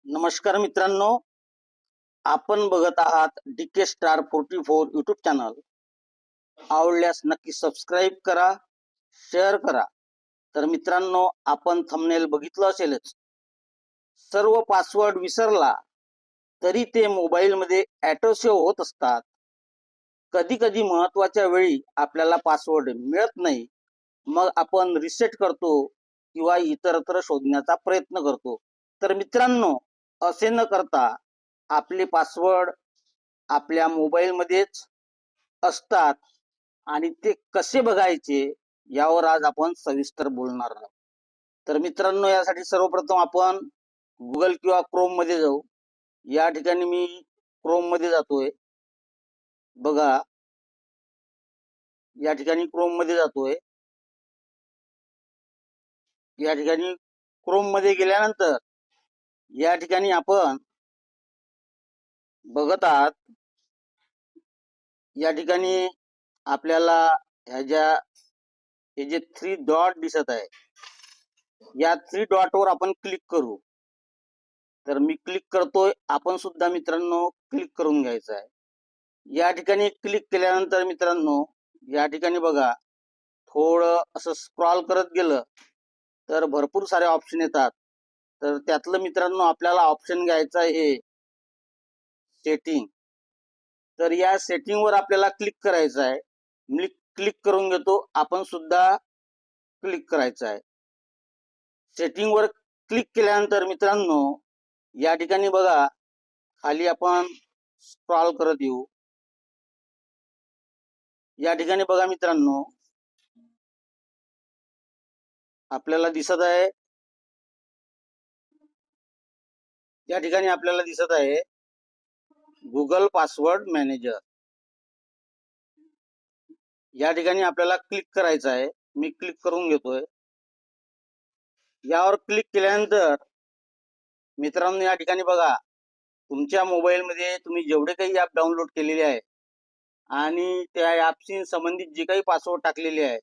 नमस्कार मित्रांनो, आपण बघत आहात DK Star 44 यूट्यूब चॅनल. आवडल्यास नक्की सबस्क्राईब करा, शेअर करा. तर मित्रांनो, आपण थंबनेल बघितलं असेलच. सर्व पासवर्ड विसरला तरी ते मोबाईलमध्ये ऑटो सेव्ह होत असतात. कधी कधी महत्त्वाच्या वेळी आपल्याला पासवर्ड मिळत नाही, मग आपण रिसेट करतो किंवा इतरत्र शोधण्याचा प्रयत्न करतो. तर मित्रांनो, असे न करता आपले पासवर्ड आपल्या मोबाईलमध्येच असतात आणि ते कसे बघायचे यावर आज आपण सविस्तर बोलणार आहोत. तर मित्रांनो, यासाठी सर्वप्रथम आपण गुगल किंवा क्रोम मध्ये जाऊ. या ठिकाणी मी क्रोम मध्ये जातोय. बघा, या ठिकाणी क्रोम मध्ये जातोय. या ठिकाणी क्रोम मध्ये गेल्यानंतर या ठिकाणी आपण बघत आहात, या ठिकाणी आपल्याला हे जे 3 डॉट दिसत आहे, या 3 डॉट वर आपण क्लिक करू. तर मी क्लिक करतोय, आपण सुद्धा मित्रांनो क्लिक करून घ्यायचं आहे. या ठिकाणी क्लिक केल्यानंतर मित्रांनो, या ठिकाणी बघा, थोडं असं स्क्रॉल करत गेलं तर भरपूर सारे ऑप्शन येतात. तर त्यातलं मित्रांनो आपल्याला ऑप्शन घ्यायचं आहे सेटिंग. तर या सेटिंग वर आपल्याला क्लिक करायचं आहे. मी क्लिक करून घेतो, आपण सुद्धा क्लिक करायचं आहे. सेटिंग वर क्लिक केल्यानंतर मित्रांनो, या ठिकाणी बघा, खाली आपण स्क्रॉल करत येऊ. या ठिकाणी बघा मित्रांनो, आपल्याला दिसत आहे, या ठिकाणी आपल्याला दिसत आहे गुगल पासवर्ड मॅनेजर. या ठिकाणी आपल्याला क्लिक करायचं आहे. मी क्लिक करून घेतोय. यावर क्लिक केल्यानंतर मित्रांनो, या ठिकाणी बघा, तुमच्या मोबाईलमध्ये तुम्ही जेवढे काही ॲप डाउनलोड केलेले आहे आणि त्या ॲपशी संबंधित जे काही पासवर्ड टाकलेले आहे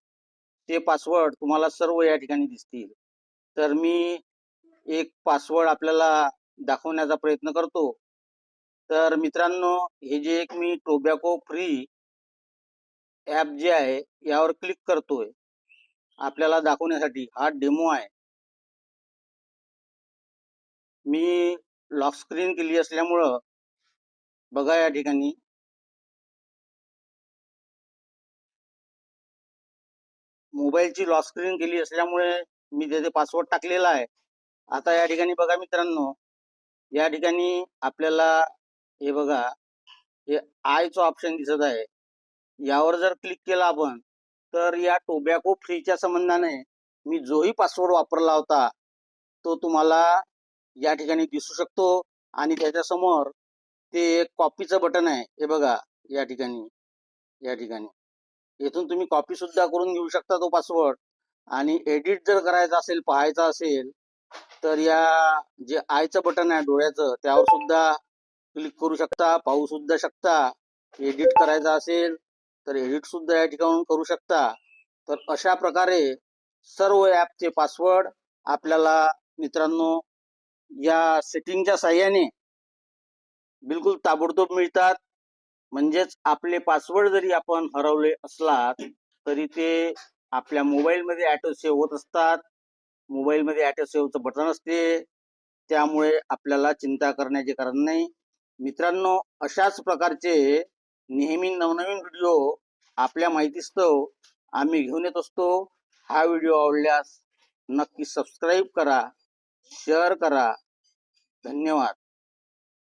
ते पासवर्ड तुम्हाला सर्व या ठिकाणी दिसतील. तर मी एक पासवर्ड आपल्याला दाखवण्याचा प्रयत्न करतो. तर मित्रांनो, हे जे एक मी टोबॅको फ्री ॲप जे आहे यावर क्लिक करतोय आपल्याला दाखवण्यासाठी. हा डेमो आहे. मी लॉक स्क्रीन केली असल्यामुळं बघा, या ठिकाणी मोबाईलची लॉक स्क्रीन केली असल्यामुळे मी त्याचे पासवर्ड टाकलेला आहे. आता या ठिकाणी बघा मित्रांनो, या ठिकाणी आपल्याला हे बघा, हे आयचं ऑप्शन दिसत आहे. यावर जर क्लिक केला आपण, तर या टोबॅको फ्रीच्या संबंधाने मी जोही पासवर्ड वापरला होता तो तुम्हाला या ठिकाणी दिसू शकतो. आणि त्याच्यासमोर ते एक कॉपीचं बटन आहे. हे बघा, या ठिकाणी इथून तुम्ही कॉपी सुद्धा करून घेऊ शकता तो पासवर्ड. आणि एडिट जर करायचा असेल, पाहायचा असेल, तर या जे आयचं बटन आहे डोळ्याचं, त्यावर सुद्धा क्लिक करू शकता, पाहू सुद्धा शकता. एडिट करायचा असेल तर एडिट सुद्धा या ठिकाणून करू शकता. तर अशा प्रकारे सर्व ॲपचे पासवर्ड आपल्याला मित्रांनो या सेटिंगच्या साहाय्याने बिलकुल ताबडतोब मिळतात. म्हणजेच आपले पासवर्ड जरी आपण हरवले असलात तरी ते आपल्या मोबाईलमध्ये ऑटो सेव्ह होत असतात. मोबाईलमध्ये ऑटो सेव्हचं बटन असते, त्यामुळे आपल्याला चिंता करण्याचे कारण नाही. मित्रांनो, अशाच प्रकारचे नेहमी नवनवीन व्हिडिओ आपल्या माहितीस्तव आम्ही घेऊन येत असतो. हा व्हिडिओ आवडल्यास नक्की सबस्क्राईब करा, शेअर करा. धन्यवाद.